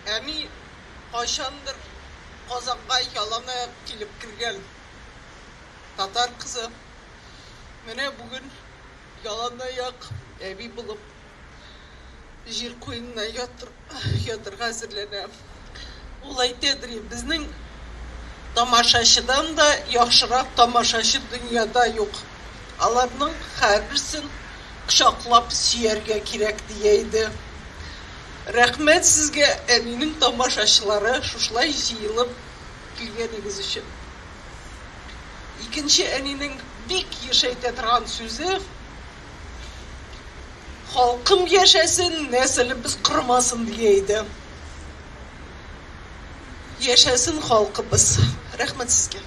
Әни қашанdır Қазанға yalan ayak келіп кірген татар қызы. Міне бүгін yalan ayak әби болып жер қойнына ятырға әзірленем. Олай дедір, біздің тамашашыдан да яхшырақ тамашашы дүнияда жоқ. Аларның әрбірсін құшақлап сүйерге керек дейді. Рәхмет сізге әнінің тамашашылары шушылай жиылып келгеніңіз үшін. Екінші әнінің бик ешейте тұрған сөзі: халқым ешәсін, нәсіліміз құрмасын дейді. Ешәсін халқымыз. Рәхмет сізге.